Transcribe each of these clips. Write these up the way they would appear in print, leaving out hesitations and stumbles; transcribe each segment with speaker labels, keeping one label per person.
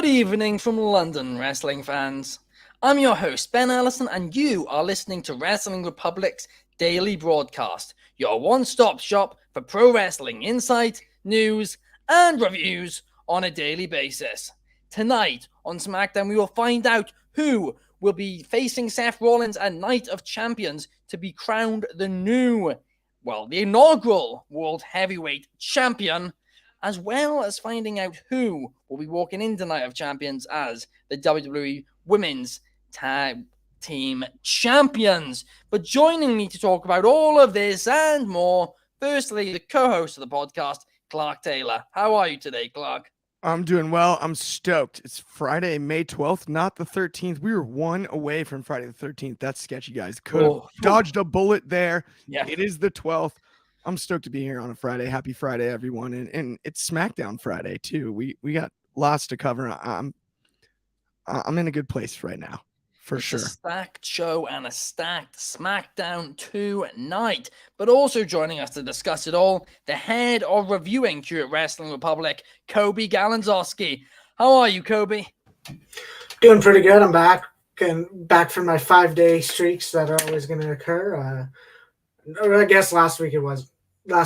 Speaker 1: Good evening from London, wrestling fans. I'm your host, Ben Allison, and you are listening to Wrestling Republic's daily broadcast, your one-stop shop for pro wrestling insight, news, and reviews on a daily basis. Tonight on SmackDown, we will find out who will be facing Seth Rollins at Night of Champions to be crowned the inaugural World Heavyweight Champion, as well as finding out who will be walking into Night of Champions as the WWE Women's Tag Team Champions. But joining me to talk about all of this and more, firstly, the co-host of the podcast, Clark Taylor. How are you today, Clark?
Speaker 2: I'm doing well. I'm stoked. It's Friday, May 12th, not the 13th. We were one away from Friday the 13th. That's sketchy, guys. Could have dodged a bullet there.
Speaker 1: Yeah.
Speaker 2: It is the 12th. I'm stoked to be here on a Friday. Happy Friday, everyone. And it's SmackDown Friday, too. We got lots to cover. I'm in a good place right now, for sure.
Speaker 1: It's a stacked show and a stacked SmackDown tonight. But also joining us to discuss it all, the head of reviewing here at Wrestling Republic, Coby Galenzoski. How are you, Coby?
Speaker 3: Doing pretty good. I'm back from my 5-day streaks that are always going to occur. I guess last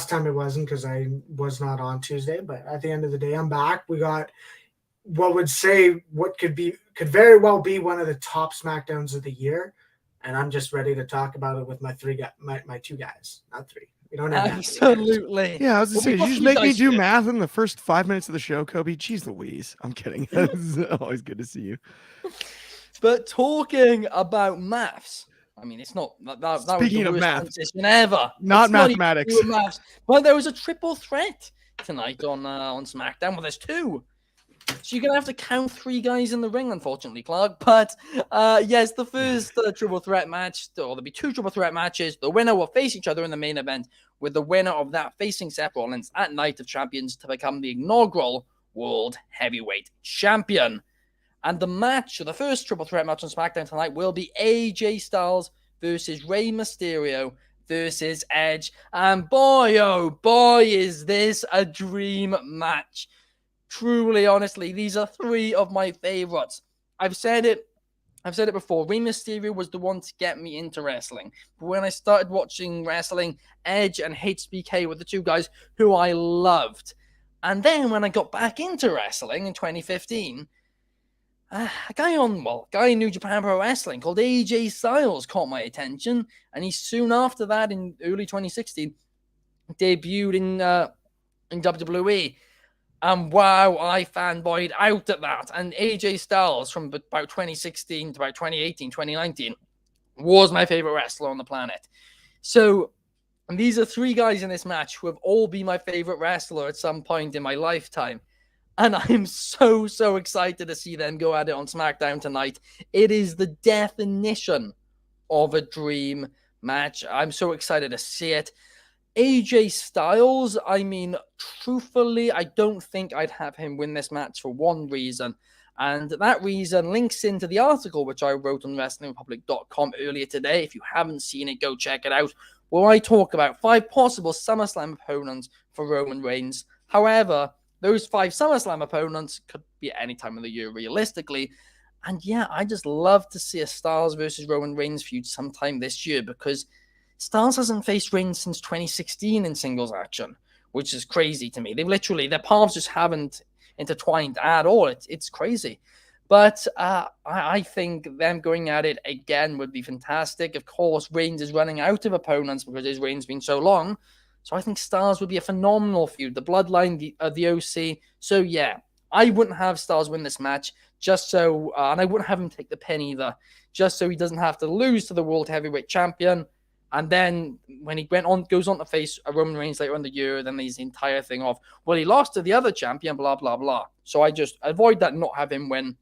Speaker 3: time it wasn't because I was not on Tuesday, but at the end of the day, I'm back. We got what could very well be one of the top SmackDowns of the year, and I'm just ready to talk about it with my two guys, not three. We don't have
Speaker 1: absolutely.
Speaker 2: Yeah, I was gonna say, did you just make me do math in the first 5 minutes of the show, Coby? Jeez Louise. I'm kidding. It's always good to see you.
Speaker 1: But talking about maths, I mean, it's not that
Speaker 2: Speaking
Speaker 1: was the
Speaker 2: of
Speaker 1: worst
Speaker 2: math,
Speaker 1: transition ever.
Speaker 2: Not mathematics.
Speaker 1: Maths. Well, there was a triple threat tonight on SmackDown. Well, there's two. So you're going to have to count three guys in the ring, unfortunately, Clark. But yes, the first triple threat match, or there'll be two triple threat matches. The winner will face each other in the main event, with the winner of that facing Seth Rollins at Night of Champions to become the inaugural World Heavyweight Champion. And the first triple threat match on SmackDown tonight will be AJ Styles versus Rey Mysterio versus Edge. And boy, oh boy, is this a dream match. Truly, honestly, these are three of my favorites. I've said it before. Rey Mysterio was the one to get me into wrestling. But when I started watching wrestling, Edge and HBK were the two guys who I loved. And then when I got back into wrestling in 2015, a guy in New Japan Pro Wrestling called AJ Styles caught my attention, and he soon after that, in early 2016, debuted in WWE. And wow, I fanboyed out at that. And AJ Styles, from about 2016 to about 2018, 2019, was my favorite wrestler on the planet. So, and these are three guys in this match who have all been my favorite wrestler at some point in my lifetime. And I'm so, so excited to see them go at it on SmackDown tonight. It is the definition of a dream match. I'm so excited to see it. AJ Styles, I mean, truthfully, I don't think I'd have him win this match for one reason. And that reason links into the article which I wrote on WrestlingRepublic.com earlier today. If you haven't seen it, go check it out, where I talk about 5 possible SummerSlam opponents for Roman Reigns. However, those 5 SummerSlam opponents could be at any time of the year, realistically. And yeah, I just love to see a Styles versus Roman Reigns feud sometime this year, because Styles hasn't faced Reigns since 2016 in singles action, which is crazy to me. Their paths just haven't intertwined at all. It's crazy. But I think them going at it again would be fantastic. Of course, Reigns is running out of opponents because his reign's been so long. So I think Styles would be a phenomenal feud. The Bloodline, the OC. So yeah, I wouldn't have Styles win this match just so, and I wouldn't have him take the pin either, just so he doesn't have to lose to the World Heavyweight Champion. And then when he goes on to face a Roman Reigns later in the year, then there's the entire thing of, well, he lost to the other champion, blah, blah, blah. So I just avoid that, not have him win.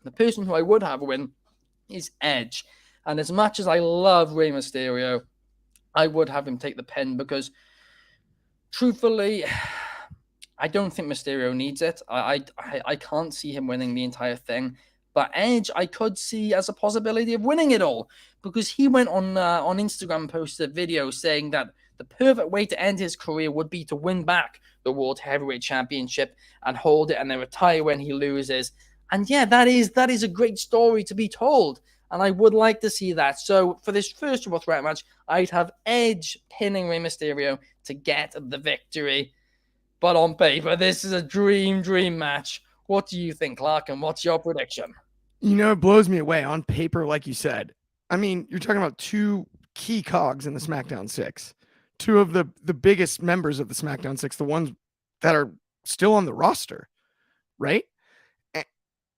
Speaker 1: The person who I would have win is Edge. And as much as I love Rey Mysterio, I would have him take the pin, because truthfully, I don't think Mysterio needs it. I can't see him winning the entire thing. But Edge, I could see as a possibility of winning it all, because he went on Instagram, posted a video saying that the perfect way to end his career would be to win back the World Heavyweight Championship and hold it and then retire when he loses. And yeah, that is a great story to be told. And I would like to see that. So for this first triple threat match, I'd have Edge pinning Rey Mysterio to get the victory. But on paper, this is a dream match. What do you think, Clark? And what's your prediction?
Speaker 2: It blows me away on paper, like you said. I mean, you're talking about two key cogs in the SmackDown 6. Two of the biggest members of the SmackDown 6, the ones that are still on the roster, right?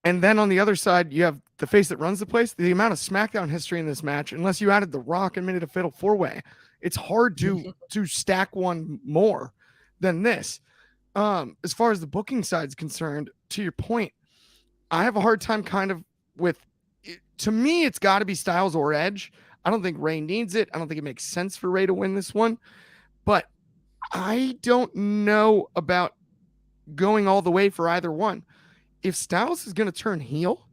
Speaker 2: And then on the other side, you have the face that runs the place. The amount of SmackDown history in this match, unless you added The Rock and made it a fatal 4-way, it's hard to stack one more than this. As far as the booking side is concerned, to your point, I have a hard time kind of with, to me, it's got to be Styles or Edge. I don't think Rey needs it. I don't think it makes sense for Rey to win this one, but I don't know about going all the way for either one. If Styles is going to turn heel,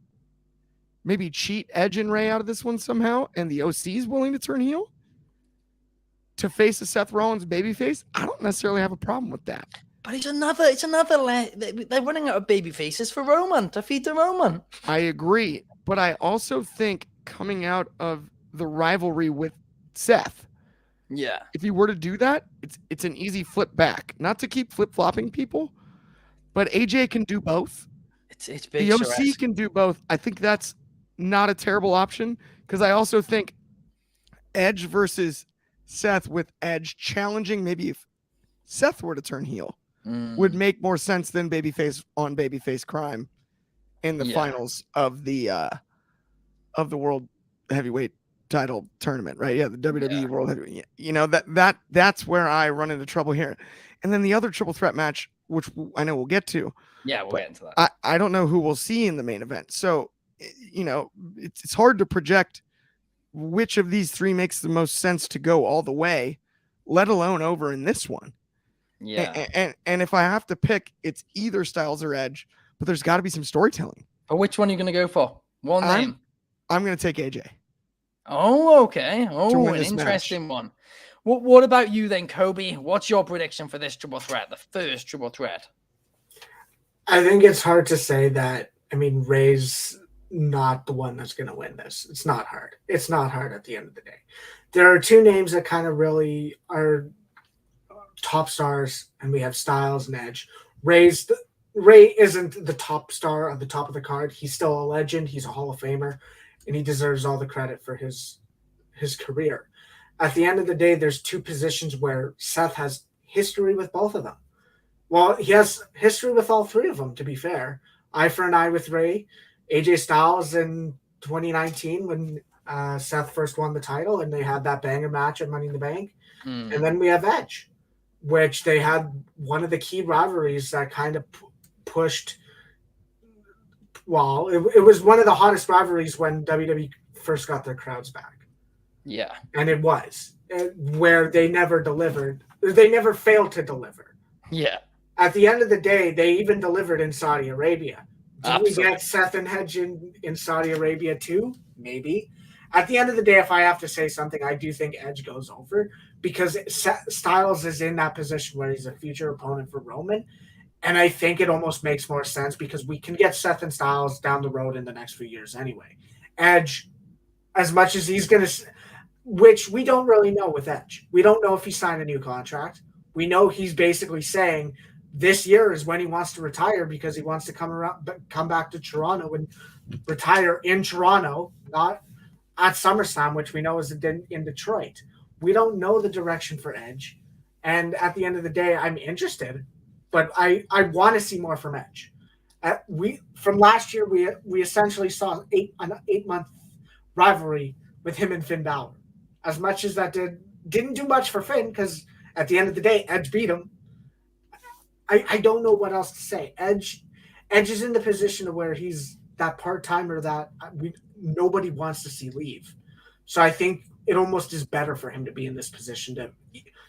Speaker 2: maybe cheat Edge and Rey out of this one somehow, and the OC is willing to turn heel to face a Seth Rollins babyface, I don't necessarily have a problem with that.
Speaker 1: But it's another. They're running out of baby faces for Roman to feed to Roman.
Speaker 2: I agree, but I also think coming out of the rivalry with Seth,
Speaker 1: yeah,
Speaker 2: if you were to do that, it's an easy flip back. Not to keep flip flopping people, but AJ can do both.
Speaker 1: It's big.
Speaker 2: The OC can do both. I think that's not a terrible option because I also think Edge versus Seth with Edge challenging, maybe if Seth were to turn heel, would make more sense than babyface on babyface crime in the finals of the World Heavyweight Title tournament, right? Yeah, the WWE World Heavyweight. That's where I run into trouble here. And then the other triple threat match, which I know we'll get to.
Speaker 1: Yeah, we'll get into that.
Speaker 2: I don't know who we'll see in the main event. So, it's hard to project which of these three makes the most sense to go all the way, let alone over in this one.
Speaker 1: Yeah.
Speaker 2: And if I have to pick, it's either Styles or Edge, but there's got to be some storytelling.
Speaker 1: But which one are you going to go for? One name.
Speaker 2: I'm going to take AJ.
Speaker 1: Oh, okay. Oh, an interesting one. What about you then, Coby? What's your prediction for this triple threat, the first triple threat?
Speaker 3: I think it's hard to say that. I mean, Rey's not the one that's going to win this. It's not hard. It's not hard at the end of the day. There are two names that kind of really are top stars, and we have Styles and Edge. Rey isn't the top star at the top of the card. He's still a legend. He's a Hall of Famer, and he deserves all the credit for his career. At the end of the day, there's two positions where Seth has history with both of them. Well, he has history with all three of them, to be fair. Eye for an eye with Rey. AJ Styles in 2019 when Seth first won the title, and they had that banger match at Money in the Bank. And then we have Edge, which they had one of the key rivalries that kind of pushed. Well, it was one of the hottest rivalries when WWE first got their crowds back.
Speaker 1: Yeah.
Speaker 3: And it was where they never delivered. They never failed to deliver.
Speaker 1: Yeah.
Speaker 3: At the end of the day, they even delivered in Saudi Arabia. Do we get Seth and Edge in Saudi Arabia too? Maybe. At the end of the day, if I have to say something, I do think Edge goes over because Styles is in that position where he's a future opponent for Roman. And I think it almost makes more sense because we can get Seth and Styles down the road in the next few years anyway. Edge, as much as he's going to, which we don't really know with Edge. We don't know if he signed a new contract. We know he's basically saying this year is when he wants to retire because he wants to come back to Toronto and retire in Toronto, not at SummerSlam, which we know is in Detroit. We don't know the direction for Edge. And at the end of the day, I'm interested, but I want to see more from Edge. From last year, we essentially saw an 8-month rivalry with him and Finn Balor. As much as that didn't do much for Finn, because at the end of the day, Edge beat him. I don't know what else to say. Edge is in the position of where he's that part-timer that nobody wants to see leave. So I think it almost is better for him to be in this position to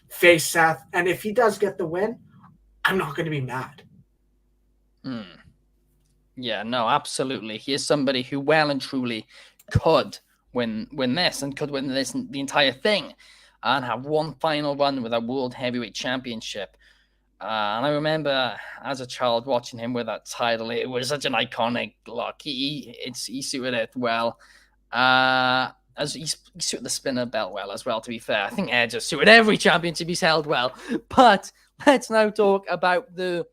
Speaker 3: face Seth. And if he does get the win, I'm not going to be mad.
Speaker 1: Yeah, no, absolutely. He is somebody who well and truly could win this and could win this the entire thing and have one final run with a World Heavyweight Championship. And I remember as a child watching him with that title. It was such an iconic look. He suited it well. As he suited the spinner belt well as well, to be fair. I think Edge has suited every championship he's held well. But let's now talk about the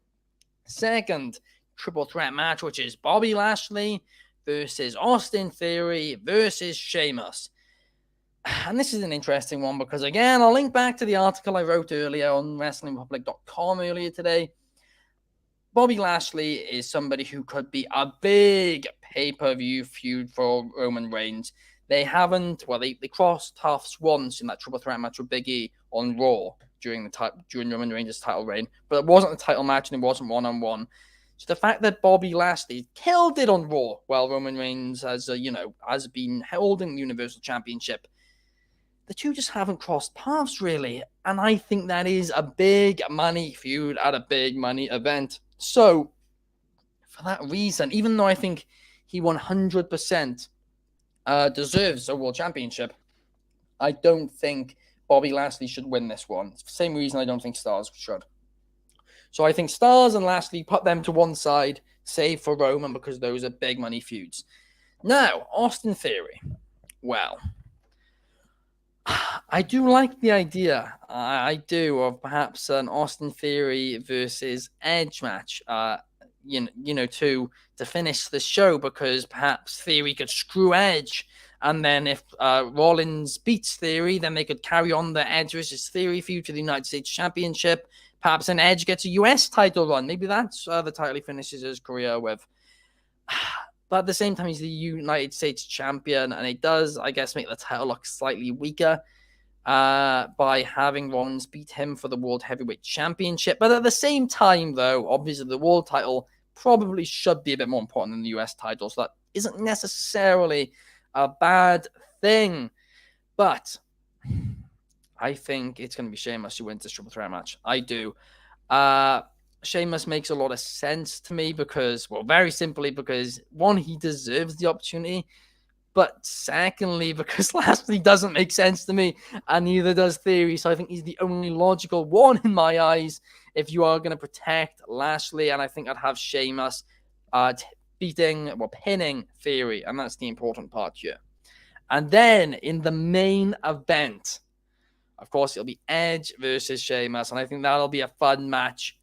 Speaker 1: second triple threat match, which is Bobby Lashley versus Austin Theory versus Sheamus. And this is an interesting one because, again, I'll link back to the article I wrote earlier on WrestlingRepublic.com earlier today. Bobby Lashley is somebody who could be a big pay-per-view feud for Roman Reigns. They haven't, well, they crossed paths once in that triple threat match with Big E on Raw during Roman Reigns' title reign, but it wasn't a title match and it wasn't one-on-one. So the fact that Bobby Lashley killed it on Raw while Roman Reigns has been holding the Universal Championship, the two just haven't crossed paths really, and I think that is a big money feud at a big money event. So for that reason, even though I think he 100% deserves a World Championship, I don't think Bobby Lashley should win this one. It's the same reason I don't think Stars should. So I think Stars and Lashley, put them to one side, save for Roman, because those are big money feuds. Now, Austin Theory. Well, I do like the idea. I do, of perhaps an Austin Theory versus Edge match. To finish the show, because perhaps Theory could screw Edge, and then if Rollins beats Theory, then they could carry on the Edge versus Theory feud to the United States Championship. Perhaps an Edge gets a US title run. Maybe that's the title he finishes his career with. But at the same time, he's the United States champion, and it does, I guess, make the title look slightly weaker by having Rollins beat him for the World Heavyweight Championship. But at the same time, though, obviously the World title probably should be a bit more important than the US title, so that isn't necessarily a bad thing. But I think it's going to be Sheamus who wins this triple threat match. I do. Sheamus makes a lot of sense to me because, well, very simply because, one, he deserves the opportunity, but secondly, because Lashley doesn't make sense to me, and neither does Theory, so I think he's the only logical one in my eyes if you are going to protect Lashley, and I think I'd have Sheamus pinning Theory, and that's the important part here. And then, in the main event, of course, it'll be Edge versus Sheamus, and I think that'll be a fun match.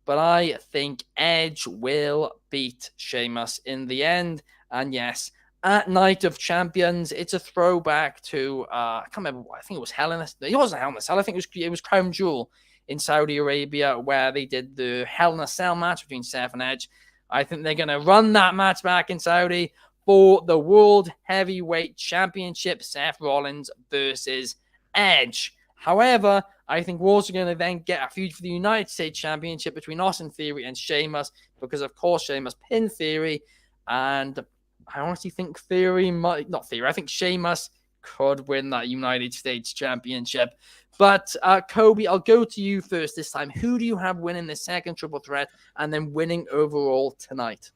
Speaker 1: But I think Edge will beat Sheamus in the end. And yes, at Night of Champions, it's a throwback to, I can't remember, I think it was Hell in a Cell. It wasn't Hell in a Cell. I think it was Crown Jewel in Saudi Arabia, where they did the Hell in a Cell match between Seth and Edge. I think they're going to run that match back in Saudi for the World Heavyweight Championship, Seth Rollins versus Edge. However, I think we're also going to then get a feud for the United States Championship between Austin Theory and Sheamus, because, of course, Sheamus pinned Theory, and I honestly think I think Sheamus could win that United States Championship. But, Coby, I'll go to you first this time. Who do you have winning the second triple threat and then winning overall tonight?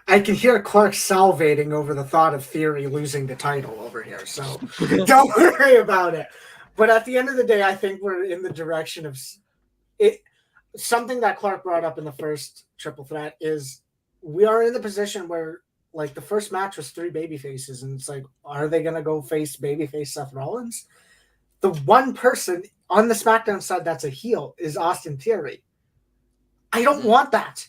Speaker 3: I can hear Clark salivating over the thought of Theory losing the title over here, so don't worry about it. But at the end of the day, I think we're in the direction of it. Something that Clark brought up in the first triple threat is we are in the position where, like, the first match was 3 baby faces, and it's like, are they going to go face babyface Seth Rollins? The one person on the SmackDown side that's a heel is Austin Theory. I don't want that.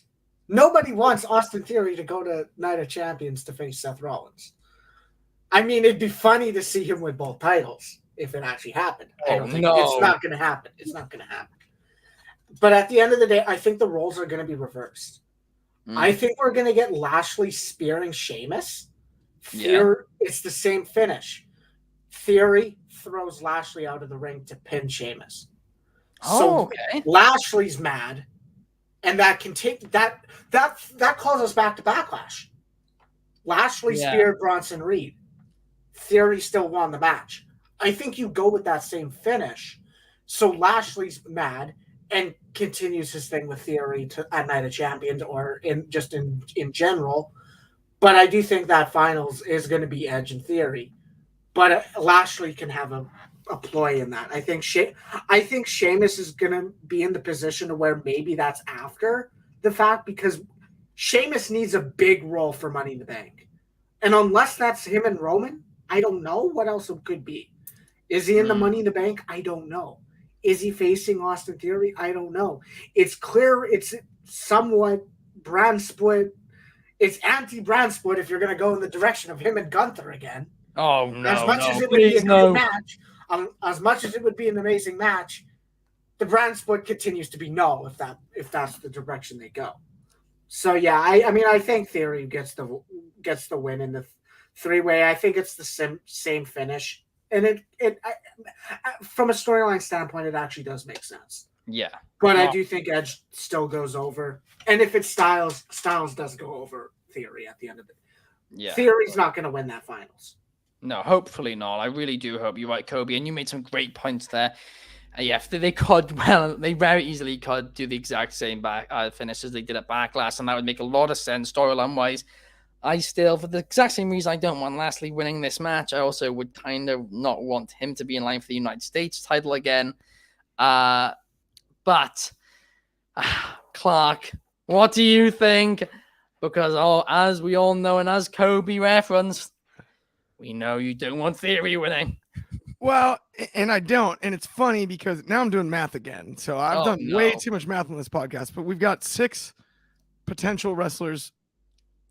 Speaker 3: Nobody wants Austin Theory to go to Night of Champions to face Seth Rollins. I mean, it'd be funny to see him with both titles if it actually happened. I don't think it's not going to happen. It's not going to happen. But at the end of the day, I think the roles are going to be reversed. I think we're going to get Lashley spearing Sheamus. It's the same finish. Theory throws Lashley out of the ring to pin Sheamus. Okay. Lashley's mad, and that can take that calls us back to Backlash. Lashley speared Bronson Reed. Theory still won the match. I think you go with that same finish. So Lashley's mad and continues his thing with Theory at Night of Champions or in general. But I do think that finals is going to be Edge and Theory. But Lashley can have a ploy in that. I think Sheamus is gonna be in the position of where maybe that's after the fact, because Sheamus needs a big role for Money in the Bank, and unless that's him and Roman, I don't know what else it could be. Is he in the Money in the Bank? I don't know. Is he facing Austin Theory? I don't know. It's clear it's somewhat brand split. It's anti-brand split if you're going to go in the direction of him and Gunther again.
Speaker 1: Oh, no,
Speaker 3: as much as it would be a good match, as much as it would be an amazing match, the brand split continues to be no if that's the direction they go. So yeah, I mean I think Theory gets the win in the three-way. I think it's the same finish, and it from a storyline standpoint, it actually does make sense.
Speaker 1: Yeah,
Speaker 3: but I do think Edge still goes over, and if it's Styles does go over Theory at the end of it. Yeah, Theory's not going to win that finals.
Speaker 1: No, hopefully not. I really do hope you're right, Kobe, and you made some great points there. Yeah, they could, well, they very easily could do the exact same finish as they did at Backlash, and that would make a lot of sense storyline-wise. I still, for the exact same reason I don't want Lashley winning this match, I also would kind of not want him to be in line for the United States title again. But, Clark, what do you think? Because, as we all know, and as Kobe referenced, we know you don't want Theory winning.
Speaker 2: Well, and I don't. And it's funny because now I'm doing math again. So I've done way too much math on this podcast, but we've got 6 potential wrestlers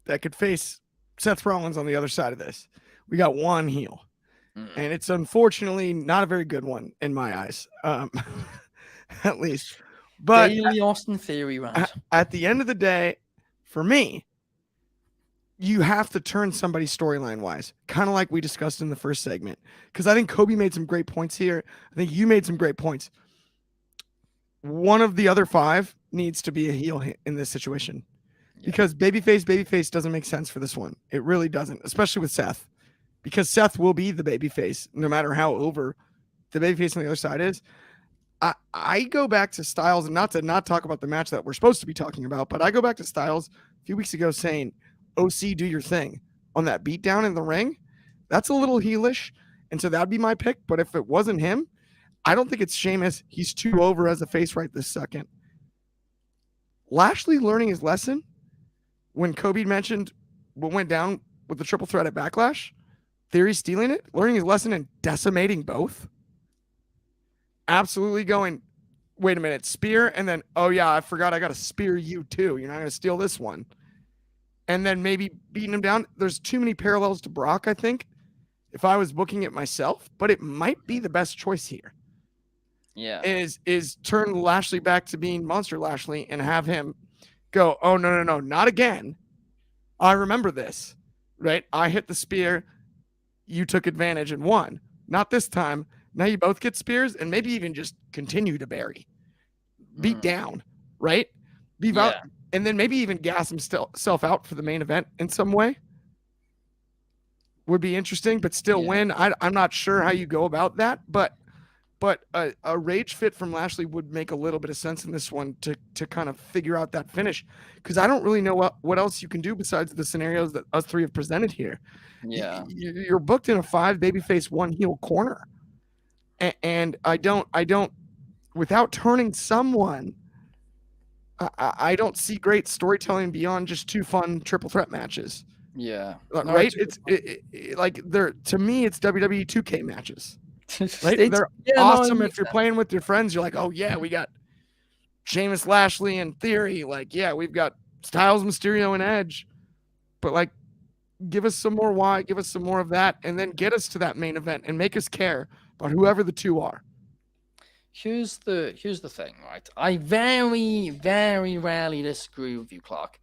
Speaker 2: that could face Seth Rollins on the other side of this. We got 1 heel. And it's unfortunately not a very good one in my eyes, at least. But
Speaker 1: Daily Austin Theory round.
Speaker 2: At the end of the day, for me, you have to turn somebody storyline wise, kind of like we discussed in the first segment. Because I think Kobe made some great points here. I think you made some great points. One of the other 5 needs to be a heel in this situation. Yeah. Because babyface doesn't make sense for this one. It really doesn't, especially with Seth. Because Seth will be the babyface, no matter how over the babyface on the other side is. I go back to Styles, and not to not talk about the match that we're supposed to be talking about, but I go back to Styles a few weeks ago saying, OC, do your thing on that beatdown in the ring. That's a little heelish. And so that'd be my pick. But if it wasn't him, I don't think it's Sheamus. He's too over as a face right this second. Lashley learning his lesson when Kobe mentioned what went down with the triple threat at Backlash, Theory stealing it, learning his lesson and decimating both. Absolutely going, wait a minute, spear. And then, oh yeah, I forgot I got to spear you too. You're not going to steal this one. And then maybe beating him down. There's too many parallels to Brock, I think, if I was booking it myself, but it might be the best choice here.
Speaker 1: Yeah.
Speaker 2: Is turn Lashley back to being Monster Lashley and have him go, oh, no, not again. I remember this, right? I hit the spear. You took advantage and won. Not this time. Now you both get spears and maybe even just continue to bury. Beat down, right? Leave out. And then maybe even gas himself out for the main event in some way. Would be interesting, but still win. I'm not sure how you go about that, but a rage fit from Lashley would make a little bit of sense in this one to kind of figure out that finish, because I don't really know what else you can do besides the scenarios that us 3 have presented here.
Speaker 1: Yeah,
Speaker 2: you're booked in a 5 babyface 1 heel corner, and I don't without turning someone. I don't see great storytelling beyond just 2 fun triple threat matches.
Speaker 1: Yeah.
Speaker 2: Right? It's like to me, it's WWE 2K matches. Right? They're awesome if you're playing with your friends. You're like, oh yeah, we got Sheamus, Lashley, and Theory. Like, yeah, we've got Styles, Mysterio, and Edge. But like, give us some more why, give us some more of that, and then get us to that main event and make us care about whoever the 2 are.
Speaker 1: Here's the thing, right? I very, very rarely disagree with you, Clark,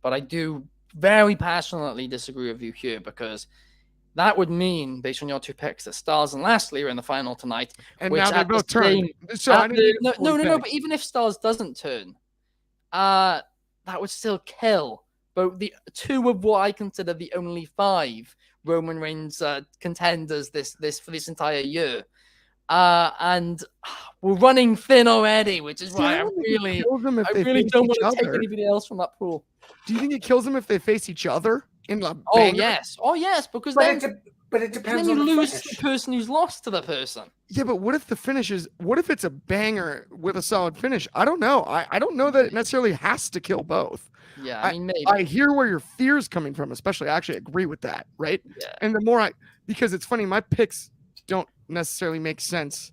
Speaker 1: but I do very passionately disagree with you here, because that would mean, based on your 2 picks, that Styles and Lashley are in the final tonight.
Speaker 2: And now they both turn. So
Speaker 1: no, but even if Styles doesn't turn, that would still kill both the 2 of what I consider the only 5 Roman Reigns contenders for this entire year. And we're running thin already, which is why I really don't want to take anybody else from that pool.
Speaker 2: Do you think it kills them if they face each other? in a
Speaker 1: Oh
Speaker 2: banger.
Speaker 1: yes, because
Speaker 3: But
Speaker 1: then
Speaker 3: it depends
Speaker 1: then
Speaker 3: on
Speaker 1: you
Speaker 3: the
Speaker 1: lose
Speaker 3: finish.
Speaker 1: the person who's lost to the person.
Speaker 2: Yeah, but what if the finish is? What if it's a banger with a solid finish? I don't know. I don't know that it necessarily has to kill both.
Speaker 1: Yeah, I mean maybe.
Speaker 2: I hear where your fear's coming from, especially. I actually agree with that, right?
Speaker 1: Yeah.
Speaker 2: And the more because it's funny, my picks don't necessarily make sense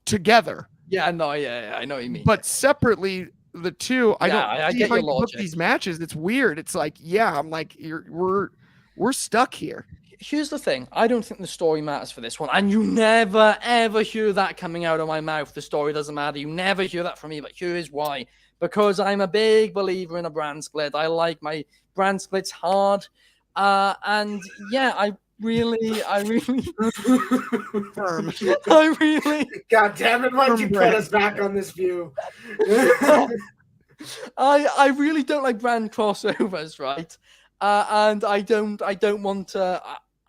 Speaker 2: together.
Speaker 1: Yeah, no, yeah, I know what you mean.
Speaker 2: But separately, the two, I don't
Speaker 1: I
Speaker 2: see
Speaker 1: get
Speaker 2: how
Speaker 1: your
Speaker 2: you book
Speaker 1: logic.
Speaker 2: these matches. It's weird. It's like, yeah, I'm like, we're stuck here.
Speaker 1: Here's the thing. I don't think the story matters for this one. And you never, ever hear that coming out of my mouth. The story doesn't matter. You never hear that from me. But here is why. Because I'm a big believer in a brand split. I like my brand splits hard. And yeah, I really
Speaker 2: Firm.
Speaker 1: I really
Speaker 3: God damn it, why'd you put
Speaker 2: Brand
Speaker 3: us back on this view?
Speaker 1: I really don't like brand crossovers, right? And I don't want to.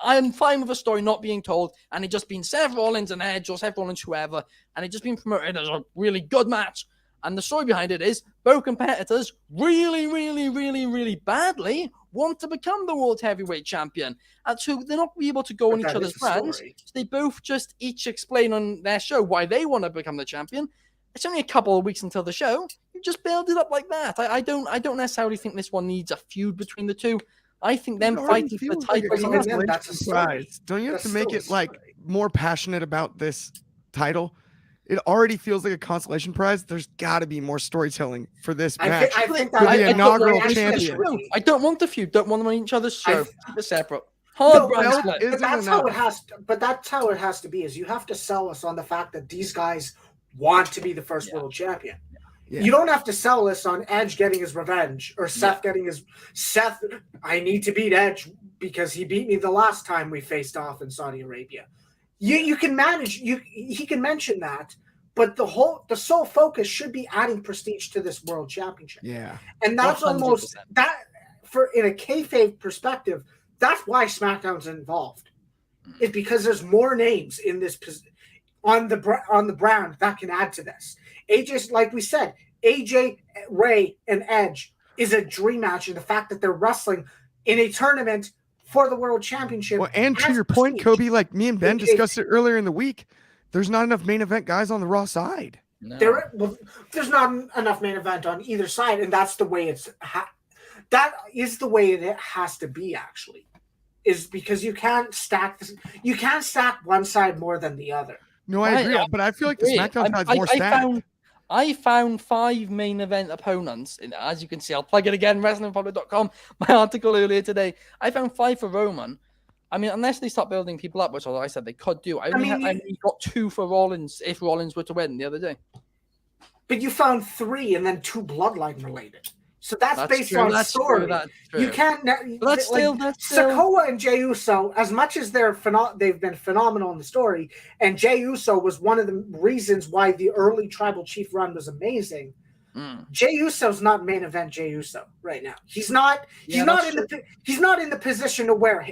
Speaker 1: I'm fine with a story not being told and it just being Seth Rollins and Edge or Seth Rollins, whoever, and it just being promoted as a really good match. And the story behind it is both competitors really badly want to become the World Heavyweight Champion. And so they're not able to go on each other's brands. So they both just each explain on their show why they want to become the champion. It's only a couple of weeks until the show. You just build it up like that. I don't necessarily think this one needs a feud between the two. I think them fighting for the title.
Speaker 3: That's a story.
Speaker 2: Don't you have
Speaker 3: That's
Speaker 2: to make
Speaker 3: still a
Speaker 2: it like
Speaker 3: story.
Speaker 2: more passionate about this title? It already feels like a consolation prize. There's got to be more storytelling for this match.
Speaker 3: I think
Speaker 2: For the
Speaker 3: that
Speaker 2: inaugural
Speaker 3: I think
Speaker 2: champion.
Speaker 3: that's
Speaker 1: I don't want the feud. Don't want them on each other's show.
Speaker 3: I-
Speaker 1: Keep it separate.
Speaker 3: No,
Speaker 1: Hard brand
Speaker 2: well,
Speaker 1: split.
Speaker 2: Isn't
Speaker 3: that's
Speaker 2: enough.
Speaker 3: how it has to. But that's how it has to be. Is you have to sell us on the fact that these guys want to be the first world champion.
Speaker 2: Yeah.
Speaker 3: You don't have to sell us on Edge getting his revenge or Seth getting his Seth. I need to beat Edge because he beat me the last time we faced off in Saudi Arabia. You can manage. He can mention that, but the sole focus should be adding prestige to this world championship.
Speaker 2: Yeah.
Speaker 3: And that's
Speaker 1: 100%.
Speaker 3: almost that for in a kayfabe perspective. That's why SmackDown's involved. It's because there's more names in this on the brand that can add to this. AJ, like we said, AJ, Ray, and Edge is a dream match, and the fact that they're wrestling in a tournament for the World Championship.
Speaker 2: Well, and to your point, Kobe, like me and Ben discussed it earlier in the week, there's not enough main event guys on the Raw side.
Speaker 1: No.
Speaker 3: There's not enough main event on either side, and that's the way that is the way it has to be. Actually, is because you can't stack one side more than the other.
Speaker 2: No, I agree, but I feel like the SmackDown side's more stacked.
Speaker 1: I found 5 main event opponents. As you can see, I'll plug it again, WrestlingRepublic.com, my article earlier today. I found 5 for Roman. I mean, unless they start building people up, which I said they could do. I only got 2 for Rollins if Rollins were to win the other day.
Speaker 3: But you found 3 and then 2 bloodline related. So that's based
Speaker 1: true.
Speaker 3: on story.
Speaker 1: True.
Speaker 3: You can't.
Speaker 1: That's still
Speaker 3: Sikoa and Jey Uso, as much as they've been phenomenal in the story, and Jey Uso was one of the reasons why the early Tribal Chief run was amazing. Jey Uso's not main event Jey Uso right now. He's not. He's not in the position to where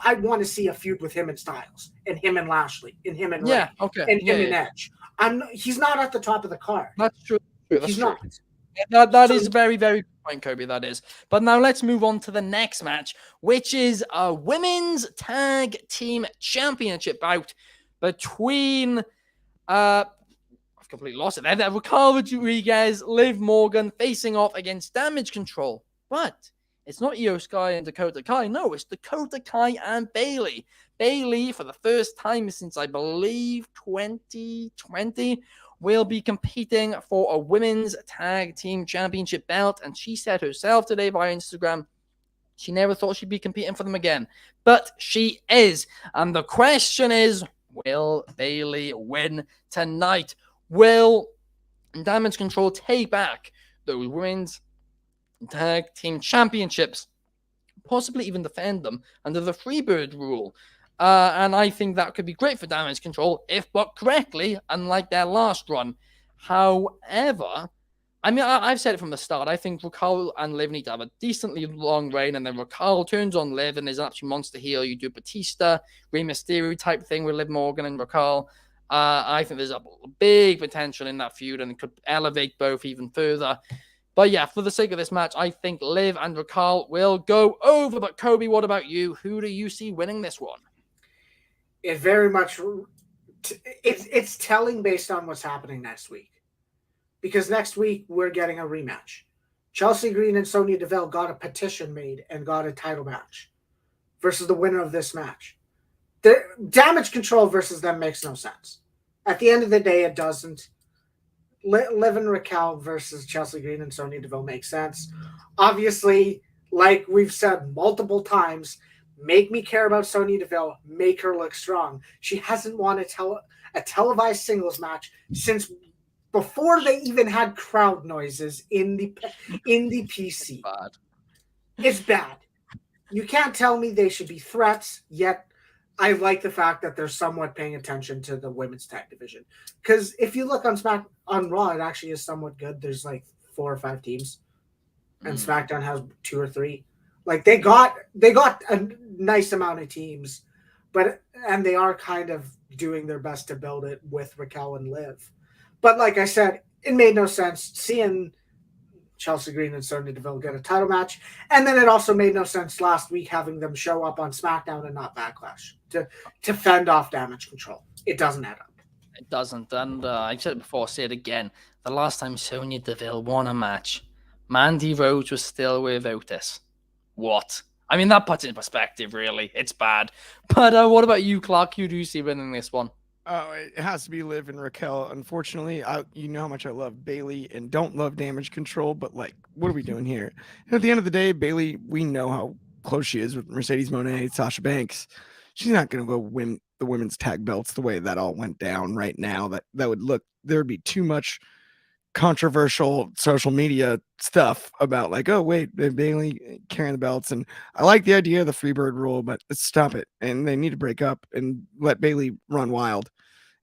Speaker 3: I want to see a feud with him and Styles, and him and Lashley, and him and Ray, and him and Edge. He's not at the top of the card.
Speaker 1: That's true.
Speaker 3: He's not.
Speaker 1: That is very, very good point, Kobe. That is. But now let's move on to the next match, which is a women's tag team championship bout between I've completely lost it there. Raquel Rodriguez, Liv Morgan facing off against Damage Control. But it's not Io Sky and Dakota Kai. No, it's Dakota Kai and Bayley. Bayley, for the first time since I believe 2020, will be competing for a women's tag team championship belt. And she said herself today via Instagram, she never thought she'd be competing for them again. But she is. And the question is, will Bayley win tonight? Will Damage Control take back those women's tag team championships? Possibly even defend them under the Freebird rule. And I think that could be great for Damage Control if booked correctly, unlike their last run. However, I mean, I've said it from the start. I think Raquel and Liv need to have a decently long reign, and then Raquel turns on Liv, and there's an absolute monster heel. You do Batista, Rey Mysterio type thing with Liv Morgan and Raquel. I think there's a big potential in that feud, and it could elevate both even further. But yeah, for the sake of this match, I think Liv and Raquel will go over. But Coby, what about you? Who do you see winning this one?
Speaker 3: It very much it's telling based on what's happening next week, because next week we're getting a rematch. Chelsea Green and Sonya Deville got a petition made and got a title match versus the winner of this match. The Damage Control versus them makes no sense. At the end of the day, it doesn't. Liv and Raquel versus Chelsea Green and Sonya Deville makes sense. Obviously, like we've said multiple times, make me care about Sonya Deville, make her look strong. She hasn't won a televised singles match since before they even had crowd noises in the PC. It's bad. You can't tell me they should be threats, yet I like the fact that they're somewhat paying attention to the women's tag division. Because if you look on Raw, it actually is somewhat good. There's like 4 or 5 teams, and SmackDown has 2 or 3. Like they got a nice amount of teams, and they are kind of doing their best to build it with Raquel and Liv. But like I said, it made no sense seeing Chelsea Green and Sonya Deville get a title match. And then it also made no sense last week having them show up on SmackDown and not Backlash to fend off Damage Control. It doesn't add up.
Speaker 1: It doesn't. And I said it before, I'll say it again. The last time Sonya Deville won a match, Mandy Rose was still with Otis. What? I mean, that puts it in perspective, really. It's bad. But what about you, Clark? Who do you see winning this one?
Speaker 2: Oh, it has to be Liv and Raquel. Unfortunately, you know how much I love Bayley and don't love Damage Control, but like, what are we doing here? And at the end of the day, Bayley, we know how close she is with Mercedes Moné, Sasha Banks. She's not going to go win the women's tag belts the way that all went down right now. There would be too much controversial social media stuff about like, oh wait, Bayley carrying the belts. And I like the idea of the Freebird rule, but let's stop it. And they need to break up and let Bayley run wild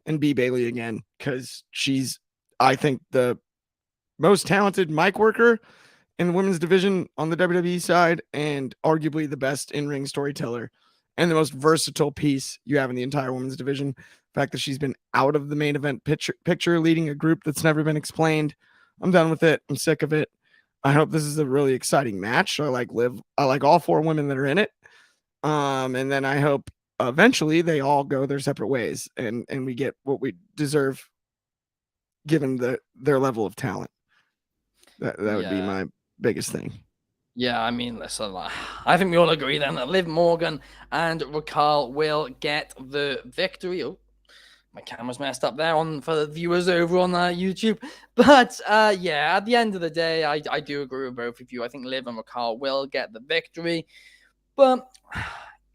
Speaker 2: and be Bayley again, because she's, I think, the most talented mic worker in the women's division on the WWE side, and arguably the best in-ring storyteller and the most versatile piece you have in the entire women's division. The fact that she's been out of the main event picture leading a group that's never been explained. I'm done with it. I'm sick of it. I hope this is a really exciting match. I like all 4 women that are in it. And then I hope eventually they all go their separate ways and we get what we deserve given their level of talent. That would be my biggest thing. Yeah,
Speaker 1: I mean, listen, I think we all agree then that Liv Morgan and Raquel will get the victory. Oh, my camera's messed up there for the viewers over on YouTube. But yeah, at the end of the day, I do agree with both of you. I think Liv and Raquel will get the victory. But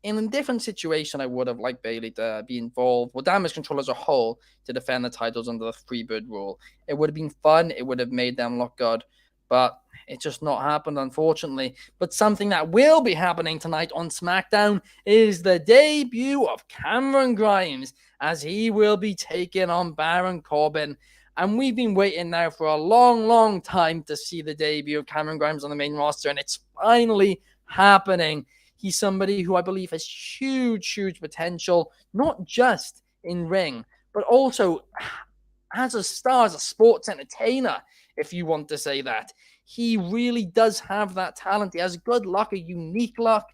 Speaker 1: in a different situation, I would have liked Bayley to be involved, or Damage Control as a whole, to defend the titles under the Freebird rule. It would have been fun. It would have made them look good. But it's just not happened, unfortunately. But something that will be happening tonight on SmackDown is the debut of Cameron Grimes, as he will be taking on Baron Corbin. And we've been waiting now for a long, long time to see the debut of Cameron Grimes on the main roster, and it's finally happening. He's somebody who I believe has huge, huge potential, not just in ring, but also as a star, as a sports entertainer, if you want to say that. He really does have that talent. He has good luck, a unique luck,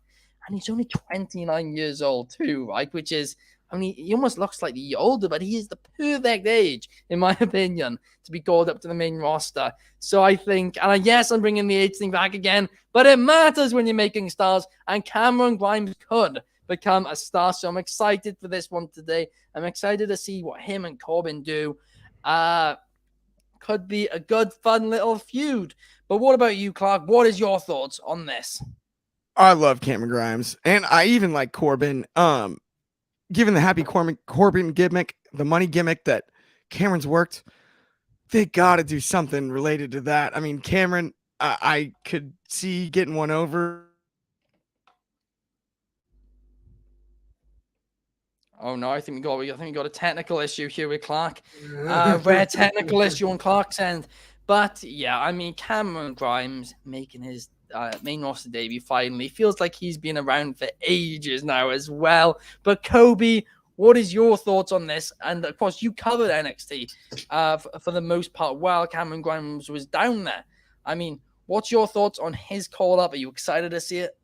Speaker 1: and he's only 29 years old too, right? Which is, I mean, he almost looks slightly older, but he is the perfect age, in my opinion, to be called up to the main roster. So I think, and yes, I'm bringing the age thing back again, but it matters when you're making stars, and Cameron Grimes could become a star. So I'm excited for this one today. I'm excited to see what him and Corbin do. Could be a good, fun little feud. But what about you, Clark? What is your thoughts on this?
Speaker 2: I love Cameron Grimes, and I even like Corbin. Given the happy Corbin gimmick, the money gimmick that Cameron's worked, they got to do something related to that. I mean, Cameron, I could see getting one over.
Speaker 1: Oh no, I think we got a technical issue here with Clark. Rare technical issue on Clark's end. But yeah, I mean, Cameron Grimes making his main roster debut finally. Feels like he's been around for ages now as well. But Coby, what is your thoughts on this? And of course, you covered NXT for the most part while Cameron Grimes was down there. I mean, what's your thoughts on his call up? Are you excited to see it?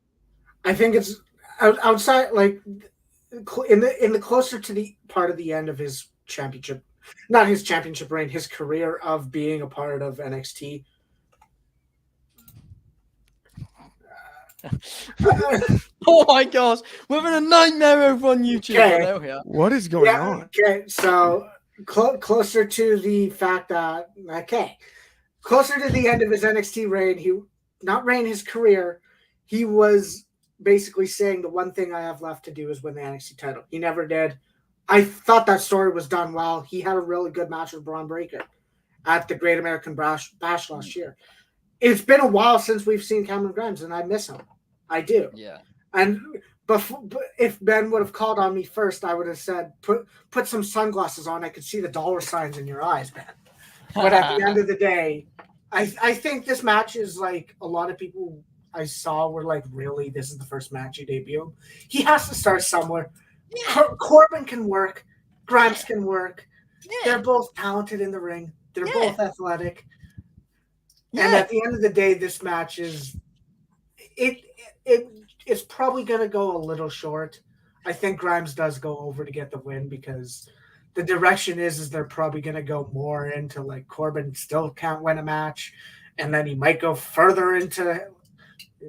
Speaker 3: I think it's outside, like in the closer to the part of the end of his championship, not his championship reign, his career of being a part of NXT.
Speaker 1: Oh my gosh, we're having a nightmare over on YouTube.
Speaker 3: Okay.
Speaker 1: I know here.
Speaker 2: What is going on?
Speaker 3: Okay, so closer to the fact that closer to the end of his NXT reign, his career, he was basically saying the one thing I have left to do is win the NXT title. He never did. I thought that story was done well. He had a really good match with Braun Breaker at the Great American Bash last year. It's been a while since we've seen Cameron Grimes, and I miss him. I do.
Speaker 1: Yeah.
Speaker 3: And if Ben would have called on me first, I would have said, put some sunglasses on. I could see the dollar signs in your eyes, Ben. But at the end of the day, I think this match is like a lot of people I saw were like, really, this is the first match you debut? He has to start somewhere. Yeah. Corbin can work. Grimes can work. Yeah. They're both talented in the ring. They're both athletic. Yeah. And at the end of the day, this match is it's probably going to go a little short. I think Grimes does go over to get the win because the direction is they're probably going to go more into like Corbin still can't win a match, and then he might go further into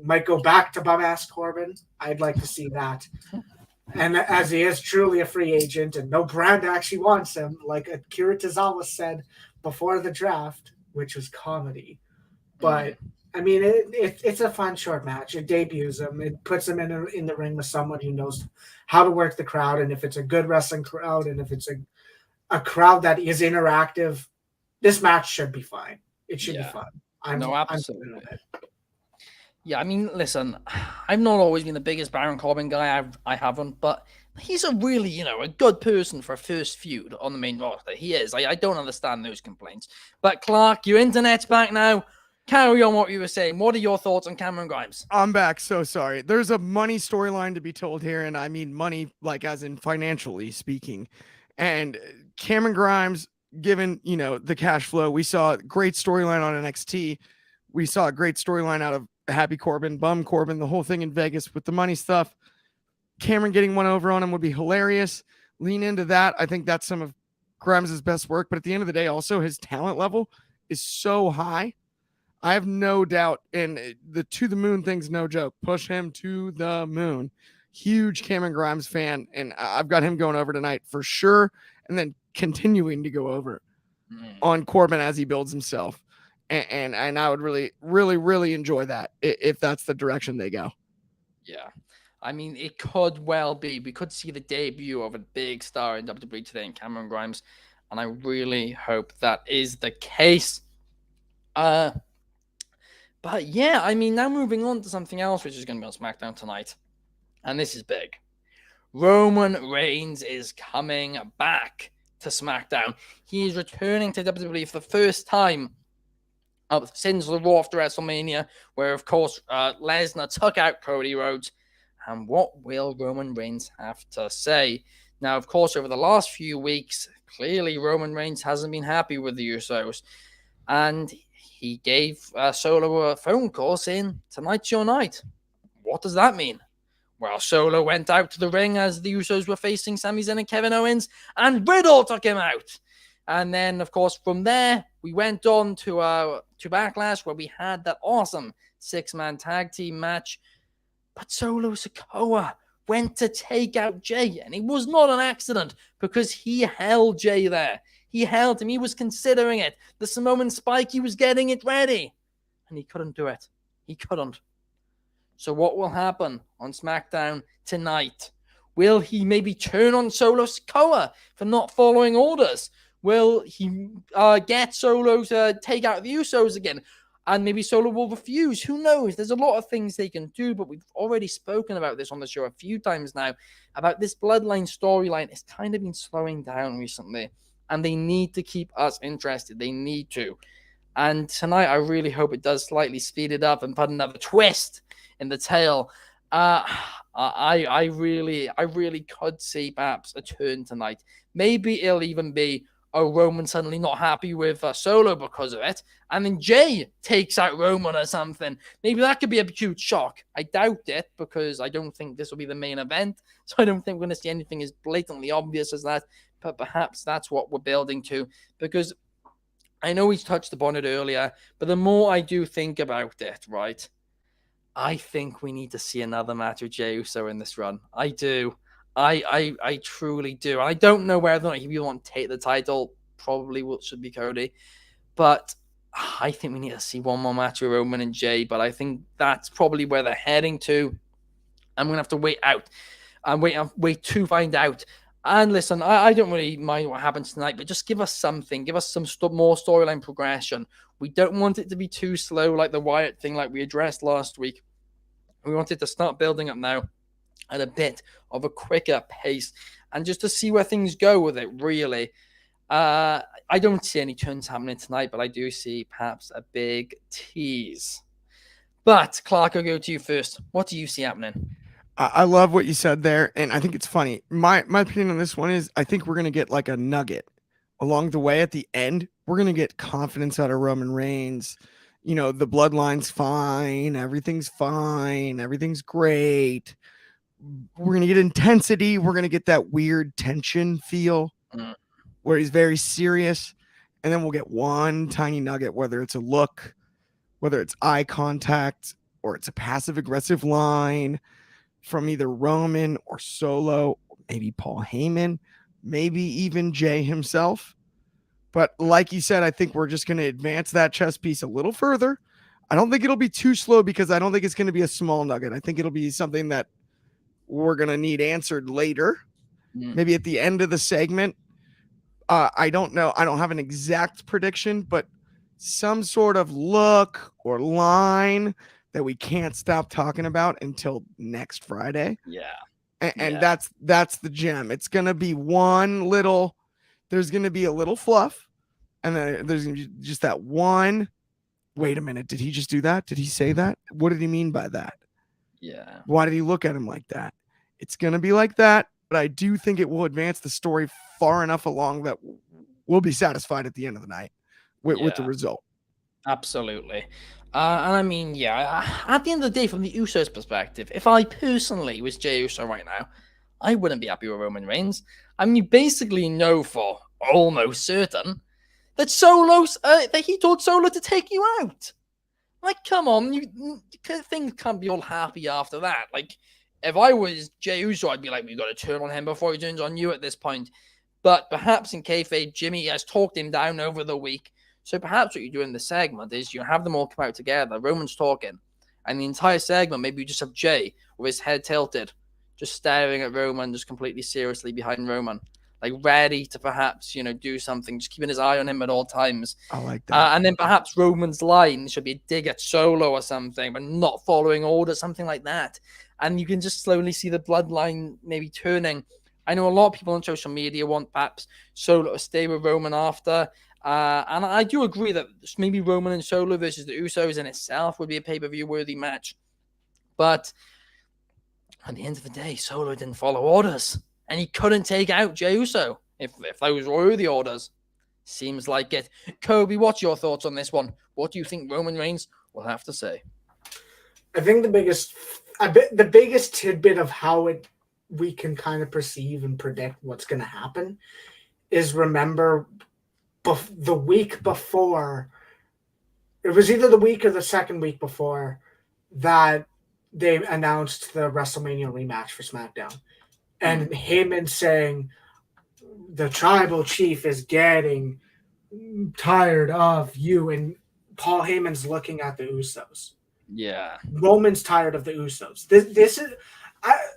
Speaker 3: might go back to bum-ass Corbin. I'd like to see that. And as he is truly a free agent and no brand actually wants him, like Akira Tozawa said before the draft, which was comedy. But, I mean, it's a fun short match. It debuts him. It puts him in the ring with someone who knows how to work the crowd. And if it's a good wrestling crowd and if it's a crowd that is interactive, this match should be fine. It should be fun.
Speaker 1: Absolutely. Yeah, I mean, listen, I've not always been the biggest Baron Corbin guy. I haven't, but he's a really, a good person for a first feud on the main roster. He is. I don't understand those complaints. But Clark, your internet's back now. Carry on what you were saying. What are your thoughts on Cameron Grimes?
Speaker 2: I'm back. So sorry. There's a money storyline to be told here, and I mean money, like as in financially speaking. And Cameron Grimes, given the cash flow, we saw a great storyline on NXT. We saw a great storyline out of Happy Corbin, Bum Corbin, the whole thing in Vegas with the money stuff. Cameron getting one over on him would be hilarious. Lean into that. I think that's some of Grimes' best work. But at the end of the day, also his talent level is so high. I have no doubt, and the to the moon thing's no joke. Push him to the moon. Huge Cameron Grimes fan, and I've got him going over tonight for sure, and then continuing to go over on Corbin as he builds himself. And I would really, really, really enjoy that if that's the direction they go.
Speaker 1: Yeah. I mean, it could well be. We could see the debut of a big star in WWE today in Cameron Grimes, and I really hope that is the case. But yeah, I mean, now moving on to something else, which is going to be on SmackDown tonight. And this is big. Roman Reigns is coming back to SmackDown. He is returning to WWE for the first time since the Raw after WrestleMania, where, of course, Lesnar took out Cody Rhodes. And what will Roman Reigns have to say? Now, of course, over the last few weeks, clearly Roman Reigns hasn't been happy with the Usos. And he gave Solo a phone call saying, tonight's your night. What does that mean? Well, Solo went out to the ring as the Usos were facing Sami Zayn and Kevin Owens, and Riddle took him out. And then, of course, from there, we went on to Backlash, where we had that awesome 6-man tag team match. But Solo Sikoa went to take out Jay, and it was not an accident because he held Jay there. He held him. He was considering it. The Samoan spike, he was getting it ready. And he couldn't do it. He couldn't. So what will happen on SmackDown tonight? Will he maybe turn on Solo Sikoa for not following orders? Will he get Solo to take out the Usos again? And maybe Solo will refuse. Who knows? There's a lot of things they can do, but we've already spoken about this on the show a few times now, about this Bloodline storyline. It's kind of been slowing down recently. And they need to keep us interested. They need to. And tonight, I really hope it does slightly speed it up and put another twist in the tale. I really could see perhaps a turn tonight. Maybe it'll even be Roman suddenly not happy with Solo because of it, and then Jay takes out Roman or something. Maybe that could be a huge shock. I doubt it, because I don't think this will be the main event, so I don't think we're going to see anything as blatantly obvious as that, but perhaps that's what we're building to, because I know he's touched upon it earlier, but the more I do think about it, right, I think we need to see another match with Jey Uso in this run. I do. I truly do. I don't know whether or not he will take the title. Probably should be Cody. But I think we need to see one more match with Roman and Jay. But I think that's probably where they're heading to. I'm going to have to wait out. And wait to find out. And listen, I don't really mind what happens tonight, but just give us something. Give us some more storyline progression. We don't want it to be too slow like the Wyatt thing like we addressed last week. We want it to start building up now at a bit of a quicker pace, and just to see where things go with it, really. I don't see any turns happening tonight, but I do see perhaps a big tease. But Clark, I'll go to you first. What do you see happening?
Speaker 2: I love what you said there, and I think it's funny. My opinion on this one is I think we're going to get like a nugget along the way. At the end, we're going to get confidence out of Roman Reigns. You know, the bloodline's fine. Everything's fine. Everything's great. We're going to get intensity. We're going to get that weird tension feel where he's very serious. And then we'll get one tiny nugget, whether it's a look, whether it's eye contact, or it's a passive aggressive line from either Roman or Solo, or maybe Paul Heyman, maybe even Jay himself. But like you said, I think we're just going to advance that chess piece a little further. I don't think it'll be too slow, because I don't think it's going to be a small nugget. I think it'll be something that we're going to need answered later, maybe at the end of the segment. I don't know. I don't have an exact prediction, but some sort of look or line that we can't stop talking about until next Friday.
Speaker 1: Yeah.
Speaker 2: And that's the gem. It's going to be there's going to be a little fluff, and then there's going to be just that one. Wait a minute. Did he just do that? Did he say that? What did he mean by that?
Speaker 1: Yeah.
Speaker 2: Why did he look at him like that? It's going to be like that, but I do think it will advance the story far enough along that we'll be satisfied at the end of the night with the result.
Speaker 1: Absolutely. And I mean, at the end of the day, from the Usos' perspective, if I personally was Jey Uso right now, I wouldn't be happy with Roman Reigns. I mean, you basically know for almost certain that that he told Solo to take you out. Like, come on, things can't be all happy after that. Like, if I was Jey Uso, I'd be like, we've got to turn on him before he turns on you at this point. But perhaps in kayfabe, Jimmy has talked him down over the week. So perhaps what you do in the segment is you have them all come out together, Roman's talking, and the entire segment, maybe you just have Jay with his head tilted, just staring at Roman, just completely seriously behind Roman, like ready to perhaps, do something, just keeping his eye on him at all times.
Speaker 2: I like that.
Speaker 1: And then perhaps Roman's line should be a dig at Solo or something, but not following orders, something like that. And you can just slowly see the bloodline maybe turning. I know a lot of people on social media want perhaps Solo to stay with Roman after. And I do agree that maybe Roman and Solo versus the Usos in itself would be a pay-per-view worthy match. But at the end of the day, Solo didn't follow orders. And he couldn't take out Jey Uso if those were the orders. Seems like it. Kobe, what's your thoughts on this one? What do you think Roman Reigns will have to say?
Speaker 3: I think the biggest tidbit of how we can kind of perceive and predict what's going to happen is, remember, the week before, it was either the week or the second week before, that they announced the WrestleMania rematch for SmackDown. And Heyman saying the tribal chief is getting tired of you, and Paul Heyman's looking at the Usos.
Speaker 1: Yeah.
Speaker 3: Roman's tired of the Usos.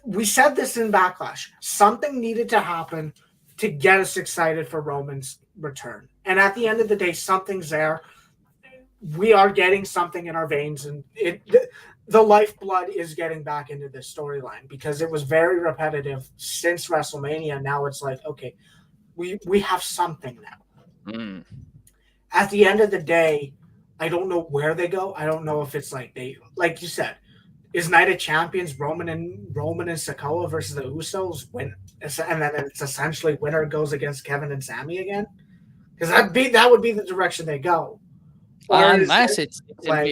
Speaker 3: We said this in Backlash. Something needed to happen to get us excited for Roman's return. And at the end of the day, something's there. We are getting something in our veins, and the lifeblood is getting back into this storyline, because it was very repetitive since WrestleMania. Now it's like, okay, we have something now. At the end of the day, I don't know where they go. I don't know if it's like you said, is Night of Champions Roman and Sikoa versus the Usos win, and then it's essentially winner goes against Kevin and Sami again. because that would be the direction they go.
Speaker 1: Unless it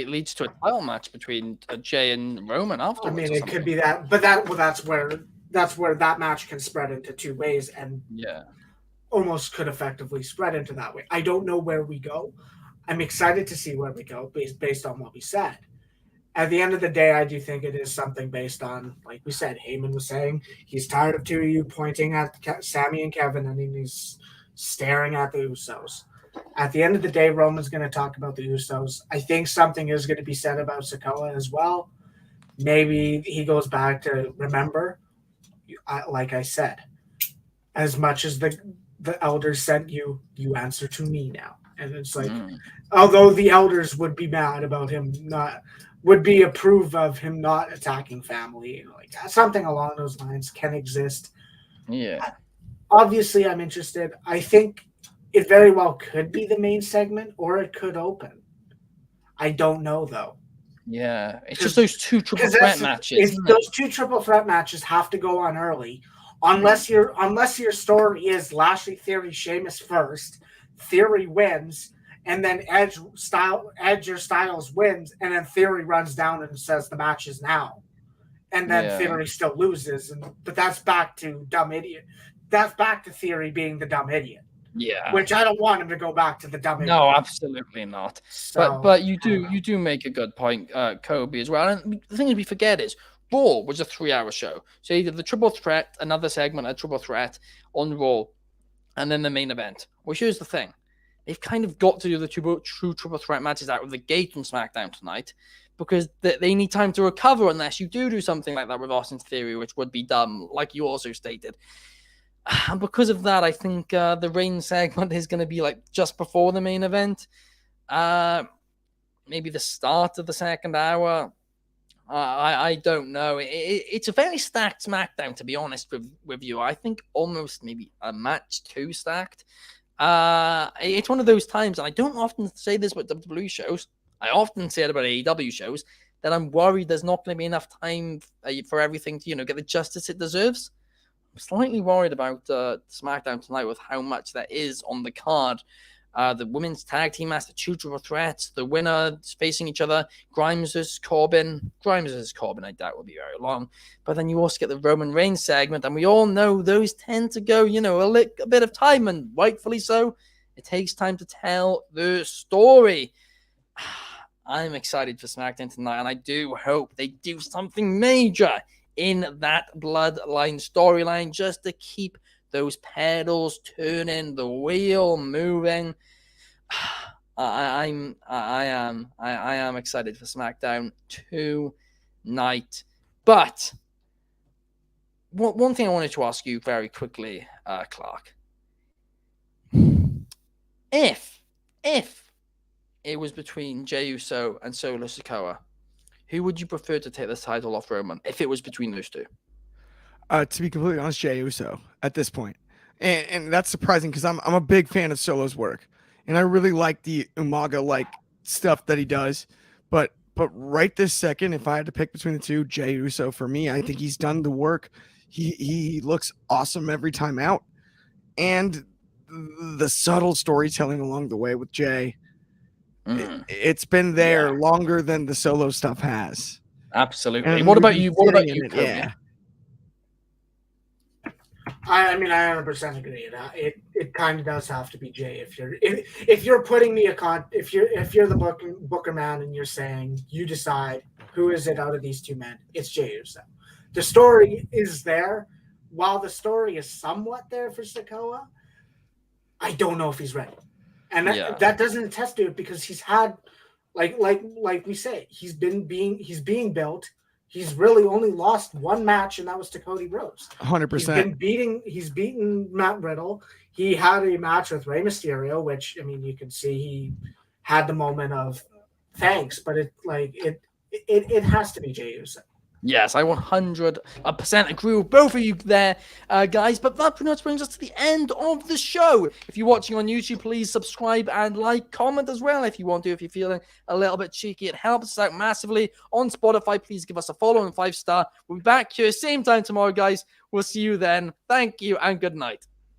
Speaker 1: leads to a title match between Jay and Roman afterwards.
Speaker 3: I mean, it could be that, but that's where that match can spread into two ways, and almost could effectively spread into that way. I don't know where we go. I'm excited to see where we go based on what we said. At the end of the day, I do think it is something based on, like we said, Heyman was saying he's tired of two of you pointing at Sami and Kevin, and he's staring at the Usos. At the end of the day, Roman's going to talk about the Usos. I think something is going to be said about Sikoa as well. Maybe he goes back to remember, like I said, as much as the elders sent you, you answer to me now. And it's like, although the elders would be mad about him would be approve of him not attacking family, like something along those lines can exist.
Speaker 1: Yeah.
Speaker 3: Obviously, I'm interested. I think it very well could be the main segment, or it could open. I don't know, though.
Speaker 1: Yeah, it's just those two triple threat matches.
Speaker 3: Those two triple threat matches have to go on early, unless your story is Lashley, Theory, Sheamus first. Theory wins, and then Edge or Styles wins, and then Theory runs down and says the match is now, and then Theory still loses, but that's back to dumb idiot. That's back to Theory being the dumb idiot.
Speaker 1: Yeah,
Speaker 3: which I don't want him to go back to the dumb idiot.
Speaker 1: No, absolutely not. So, but you do make a good point, Kobe, as well. And the thing is, we forget is Raw was a 3-hour show, so you did the triple threat, another segment, a triple threat on Raw, and then the main event. Well, here's the thing. They've kind of got to do the true triple threat matches out of the gate on SmackDown tonight because they need time to recover unless you do something like that with Austin Theory, which would be dumb, like you also stated. And because of that, I think the Reigns segment is going to be like just before the main event. Maybe the start of the second hour. I don't know. It's a very stacked SmackDown, to be honest with you. I think almost maybe a match too stacked. It's one of those times, and I don't often say this about WWE shows. I often say it about AEW shows, that I'm worried there's not going to be enough time for everything to, get the justice it deserves. I'm slightly worried about SmackDown tonight with how much that is on the card. The women's tag team match, the two triple threats, the winner facing each other, Grimes versus Corbin. Grimes versus Corbin, I doubt will be very long. But then you also get the Roman Reigns segment, and we all know those tend to go, a bit of time, and rightfully so. It takes time to tell the story. I'm excited for SmackDown tonight, and I do hope they do something major in that bloodline storyline just to keep those pedals turning, the wheel moving. I am excited for SmackDown tonight. But one thing I wanted to ask you very quickly, Clark. If it was between Jey Uso and Solo Sikoa, who would you prefer to take the title off Roman if it was between those two?
Speaker 2: To be completely honest, Jey Uso at this point. And that's surprising because I'm a big fan of Solo's work. And I really like the Umaga-like stuff that he does. But right this second, if I had to pick between the two, Jey Uso for me, I think he's done the work. He looks awesome every time out. And the subtle storytelling along the way with Jey, it's been there longer than the Solo stuff has.
Speaker 1: Absolutely. And what about you? What about you, Kobe?
Speaker 2: Yeah.
Speaker 3: I mean, I 100% agree. It kind of does have to be Jey. If you're putting me if you're the booker man and you're saying you decide who is it out of these two men, it's Jey Uso. The story is there. While the story is somewhat there for Sikoa, I don't know if he's ready, and that doesn't attest to it because he's had, like we say, he's being built. He's really only lost one match, and that was to Cody Rhodes.
Speaker 2: 100%.
Speaker 3: He's beaten Matt Riddle. He had a match with Rey Mysterio, which, I mean, you can see he had the moment of thanks, but it has to be Jey Uso.
Speaker 1: Yes, I 100% agree with both of you there, guys. But that pretty much brings us to the end of the show. If you're watching on YouTube, please subscribe and comment as well if you want to. If you're feeling a little bit cheeky, it helps us out massively. On Spotify, please give us a follow and 5-star. We'll be back here same time tomorrow, guys. We'll see you then. Thank you and good night.